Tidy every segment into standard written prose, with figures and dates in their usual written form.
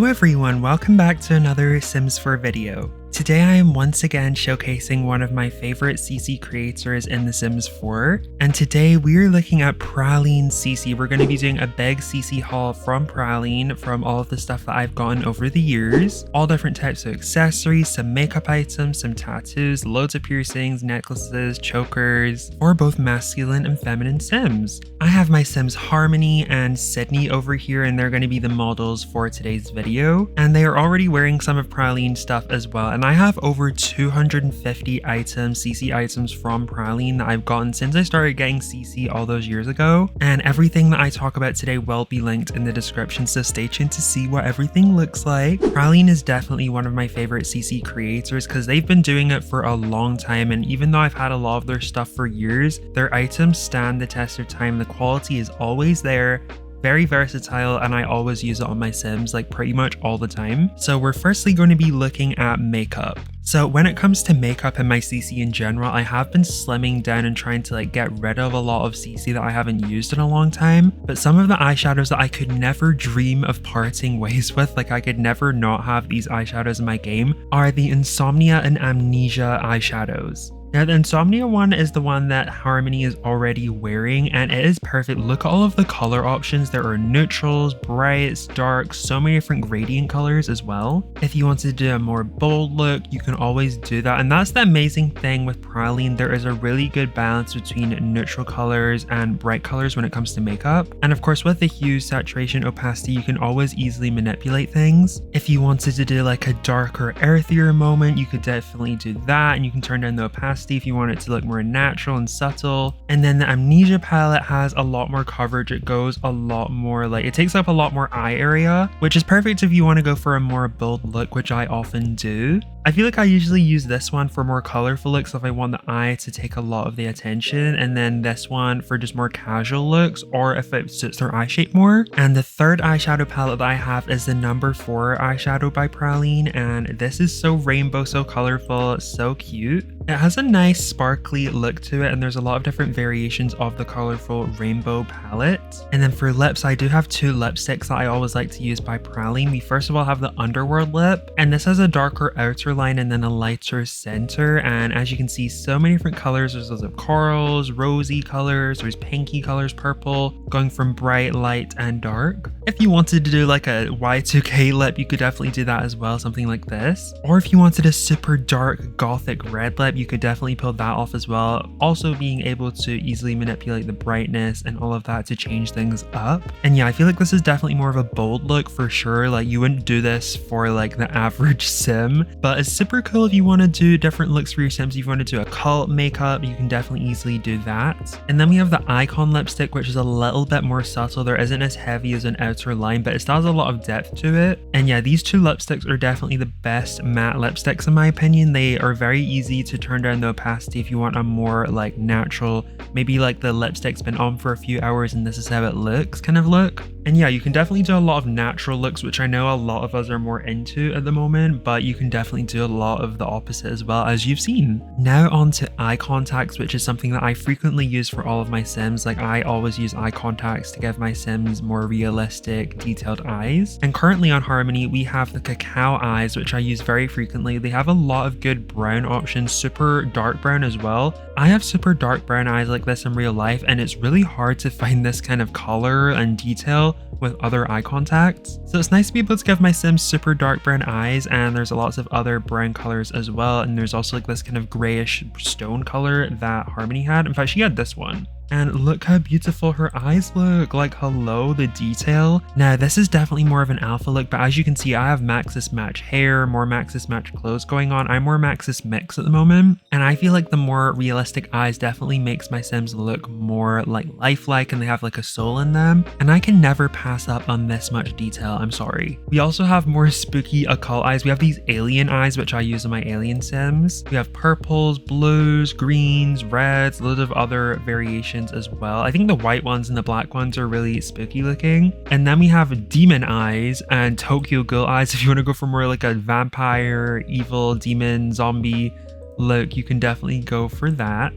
everyone, welcome back to another Sims 4 video. Today I am once again showcasing one of my favorite CC creators in The Sims 4, and today we are looking at Praline CC. We're going to be doing a big CC haul from Praline from all of the stuff that I've gotten over the years. All different types of accessories, some makeup items, some tattoos, loads of piercings, necklaces, chokers, for both masculine and feminine Sims. I have my Sims Harmony and Sydney over here, and they're going to be the models for today's video, and they are already wearing some of Praline's stuff as well. And I have over 250 items, CC items from Praline that I've gotten since I started getting CC all those years ago. And everything that I talk about today will be linked in the description, so stay tuned to see what everything looks like. Praline is definitely one of my favorite CC creators because they've been doing it for a long time, and even though I've had a lot of their stuff for years, their items stand the test of time. The quality is always there. Very versatile, and I always use it on my Sims like pretty much all the time. So we're firstly going to be looking at makeup. So when it comes to makeup and my CC in general, I have been slimming down and trying to get rid of a lot of CC that I haven't used in a long time. But some of the eyeshadows that I could never dream of parting ways with, like I could never not have these eyeshadows in my game, are the Insomnia and Amnesia eyeshadows. Now the Insomnia one is the one that Harmony is already wearing, and it is perfect. Look at all of the color options. There are neutrals, brights, darks, so many different gradient colors as well. If you want to do a more bold look, you can always do that. And that's the amazing thing with Praline. There is a really good balance between neutral colors and bright colors when it comes to makeup. And of course, with the hue, saturation, opacity, you can always easily manipulate things. If you wanted to do like a darker, earthier moment, you could definitely do that, and you can turn down the opacity if you want it to look more natural and subtle. And then the Amnesia palette has a lot more coverage. It goes a lot more it takes up a lot more eye area, which is perfect if you want to go for a more bold look, which I often do. I feel like I usually use this one for more colorful looks if I want the eye to take a lot of the attention, and then this one for just more casual looks or if it suits their eye shape more. And the third eyeshadow palette that I have is the number 4 eyeshadow by Praline, and this is so rainbow, so colorful, so cute. It has a nice sparkly look to it, and there's a lot of different variations of the colorful rainbow palette. And then for lips, I do have 2 lipsticks that I always like to use by Praline. We first of all have the Underworld lip, and this has a darker outer line and then a lighter center. And as you can see, so many different colors. There's lots of corals, rosy colors, there's pinky colors, purple, going from bright, light, and dark. If you wanted to do like a Y2K lip, you could definitely do that as well, something like this. Or if you wanted a super dark gothic red lip, you could definitely pull that off as well. Also being able to easily manipulate the brightness and all of that to change things up. And yeah, I feel like this is definitely more of a bold look for sure. Like you wouldn't do this for like the average Sim, but it's super cool if you want to do different looks for your Sims. If you want to do a cult makeup, you can definitely easily do that. And then we have the Icon lipstick, which is a little bit more subtle. There isn't as heavy as an outer line, but it still has a lot of depth to it. And yeah, these 2 lipsticks are definitely the best matte lipsticks in my opinion. They are very easy to turn down the opacity if you want a more like natural, maybe like the lipstick's been on for a few hours and this is how it looks kind of look. And yeah, you can definitely do a lot of natural looks, which I know a lot of us are more into at the moment, but you can definitely do a lot of the opposite as well, as you've seen. Now on to eye contacts, which is something that I frequently use for all of my Sims. Like I always use eye contacts to give my Sims more realistic, detailed eyes. And currently on Harmony, we have the cacao eyes, which I use very frequently. They have a lot of good brown options, super dark brown as well. I have super dark brown eyes like this in real life, and it's really hard to find this kind of color and detail with other eye contacts. So it's nice to be able to give my Sims super dark brown eyes, and there's lots of other brown colors as well. And there's also like this kind of grayish stone color that Harmony had. In fact, she had this one. And look how beautiful her eyes look. Like, hello, the detail. Now, this is definitely more of an alpha look, but as you can see, I have Maxis Match hair, more Maxis Match clothes going on. I'm more Maxis Mix at the moment. And I feel like the more realistic eyes definitely makes my Sims look more like lifelike, and they have like a soul in them. And I can never pass up on this much detail, I'm sorry. We also have more spooky occult eyes. We have these alien eyes, which I use on my alien Sims. We have purples, blues, greens, reds, loads of other variations as well. I think the white ones and the black ones are really spooky looking. And then we have demon eyes and Tokyo Ghoul eyes. If you want to go for more like a vampire, evil, demon, zombie look, you can definitely go for that.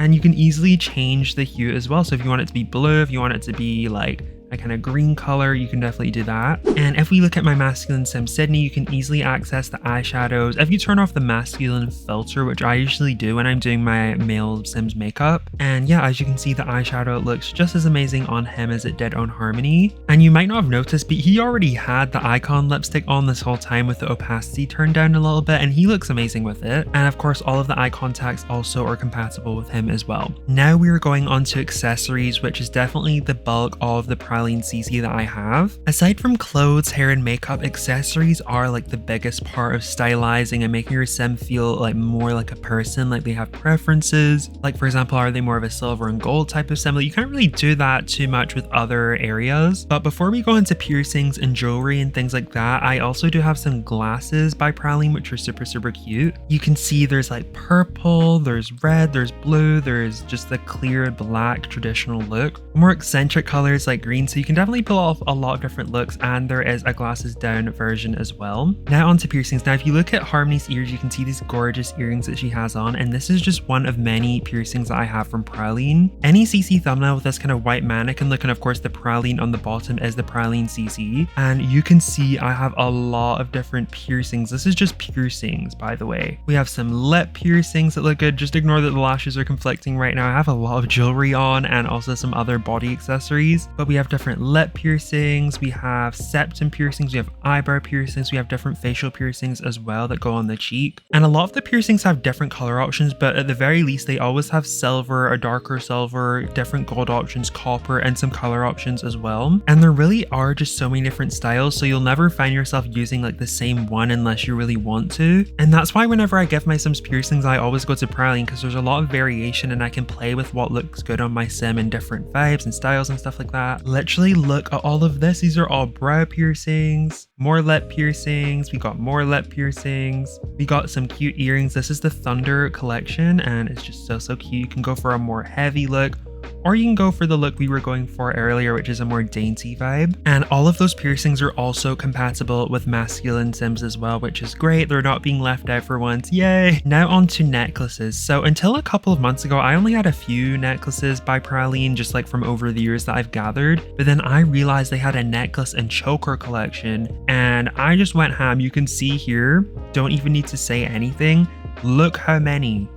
And you can easily change the hue as well. So if you want it to be blue, if you want it to be like a kind of green color, you can definitely do that. And if we look at my masculine sim Sydney, you can easily access the eyeshadows. If you turn off the masculine filter, which I usually do when I'm doing my male sims makeup. And yeah, as you can see, the eyeshadow looks just as amazing on him as it did on Harmony. And you might not have noticed, but he already had the icon lipstick on this whole time with the opacity turned down a little bit, and he looks amazing with it. And of course, all of the eye contacts also are compatible with him as well. Now we are going on to accessories, which is definitely the bulk of the Praline CC that I have. Aside from clothes, hair, and makeup, accessories are like the biggest part of stylizing and making your sim feel like more like a person, like they have preferences. Like for example, are they more of a silver and gold type of sim? You can't really do that too much with other areas. But before we go into piercings and jewelry and things like that, I also do have some glasses by Praline, which are super cute. You can see there's like purple, there's red, there's blue, there's just the clear black traditional look. More eccentric colors like green, so you can definitely pull off a lot of different looks, and there is a glasses down version as well. Now onto piercings. Now if you look at Harmony's ears, you can see these gorgeous earrings that she has on, and this is just one of many piercings that I have from Praline. Any CC thumbnail with this kind of white mannequin look, and of course the Praline on the bottom is the Praline CC, and you can see I have a lot of different piercings. This is just piercings, by the way. We have some lip piercings that look good. Just ignore that the lashes are conflicting right now. I have a lot of jewelry on and also some other body accessories, but we have different lip piercings, we have septum piercings, we have eyebrow piercings, we have different facial piercings as well that go on the cheek. And a lot of the piercings have different color options, but at the very least they always have silver, a darker silver, different gold options, copper, and some color options as well. And there really are just so many different styles, so you'll never find yourself using like the same one unless you really want to. And that's why whenever I give my sims piercings, I always go to Praline, because there's a lot of variation and I can play with what looks good on my sim in different vibes and styles and stuff like that. Literally look at all of this. These are all brow piercings, more lip piercings, we got more lip piercings, we got some cute earrings. This is the Thunder collection and it's just so cute. You can go for a more heavy look, or you can go for the look we were going for earlier, which is a more dainty vibe. And all of those piercings are also compatible with masculine sims as well, which is great. They're not being left out for once. Yay! Now on to necklaces. So until a couple of months ago, I only had a few necklaces by Praline, just like from over the years that I've gathered. But then I realized they had a necklace and choker collection, and I just went ham. You can see here, don't even need to say anything. Look how many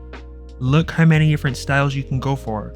different styles you can go for.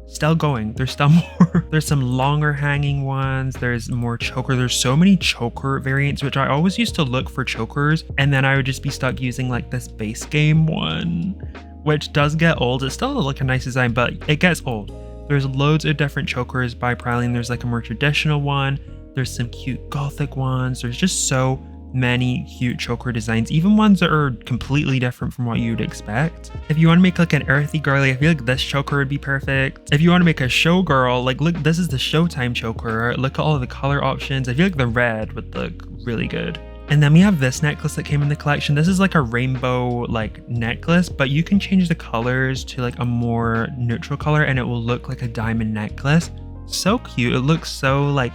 Still going, there's still more. There's some longer hanging ones, there's more choker, there's so many choker variants, which I always used to look for chokers and then I would just be stuck using like this base game one, which does get old. It's still like a nice design, but it gets old. There's loads of different chokers by Praline. There's like a more traditional one, there's some cute gothic ones, there's just so many cute choker designs, even ones that are completely different from what you'd expect. If you want to make like an earthy girly, I feel like this choker would be perfect. If you want to make a showgirl, like look, this is the Showtime choker. Look at all the color options. I feel like the red would look really good. And then we have this necklace that came in the collection. This is like a rainbow like necklace, but you can change the colors to like a more neutral color and it will look like a diamond necklace. So cute. It looks so like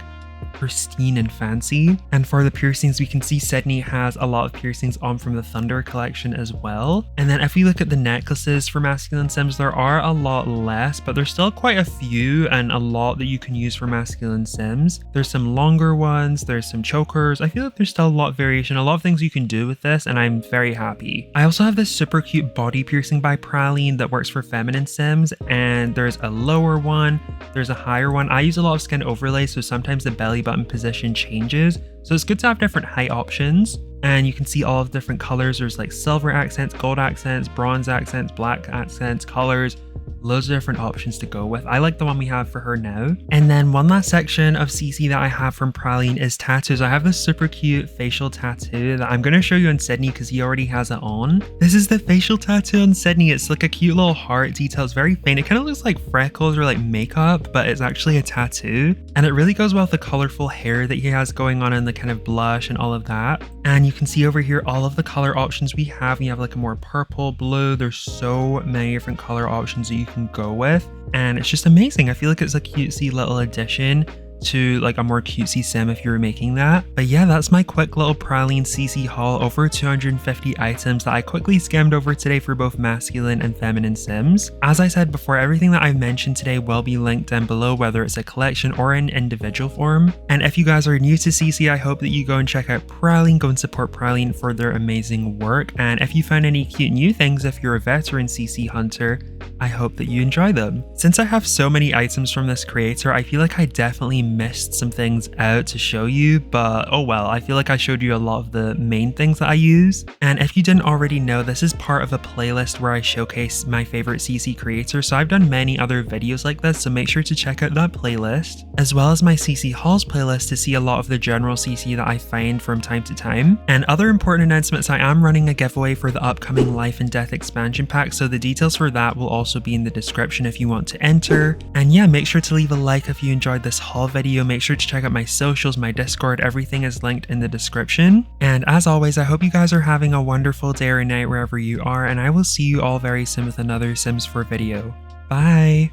pristine and fancy. And for the piercings, we can see Sydney has a lot of piercings on from the Thunder collection as well. And then if we look at the necklaces for masculine sims, there are a lot less, but there's still quite a few and a lot that you can use for masculine sims. There's some longer ones, there's some chokers. I feel like there's still a lot of variation, a lot of things you can do with this, and I'm very happy. I also have this super cute body piercing by Praline that works for feminine sims, and there's a lower one, there's a higher one. I use a lot of skin overlay, so sometimes the belly button position changes, so it's good to have different height options. And you can see all of different colors. There's like silver accents, gold accents, bronze accents, black accents, colors, loads of different options to go with. I like the one we have for her now. And then one last section of CC that I have from Praline is tattoos. I have this super cute facial tattoo that I'm going to show you on Sydney because he already has it on. This is the facial tattoo on Sydney. It's like a cute little heart detail. It's very faint. It kind of looks like freckles or like makeup, but it's actually a tattoo. And it really goes well with the colorful hair that he has going on and the kind of blush and all of that. And you can see over here all of the color options we have. We have like a more purple, blue. There's so many different color options that you can go with. And it's just amazing. I feel like it's a cutesy little addition to like a more cutesy sim if you were making that. But yeah, that's my quick little Praline CC haul, over 250 items that I quickly skimmed over today for both masculine and feminine sims. As I said before, everything that I've mentioned today will be linked down below, whether it's a collection or an individual form. And if you guys are new to CC, I hope that you go and check out Praline, go and support Praline for their amazing work. And if you found any cute new things, if you're a veteran CC hunter, I hope that you enjoy them. Since I have so many items from this creator, I feel like I definitely missed some things out to show you, but oh well, I feel like I showed you a lot of the main things that I use. And if you didn't already know, this is part of a playlist where I showcase my favorite CC creators, so I've done many other videos like this, so make sure to check out that playlist, as well as my CC hauls playlist to see a lot of the general CC that I find from time to time. And other important announcements, I am running a giveaway for the upcoming Life and Death expansion pack, so the details for that will also be in the description if you want to enter. And yeah, make sure to leave a like if you enjoyed this haul video. Make sure to check out my socials, my Discord, everything is linked in the description. And as always, I hope you guys are having a wonderful day or night wherever you are, and I will see you all very soon with another Sims 4 video. Bye!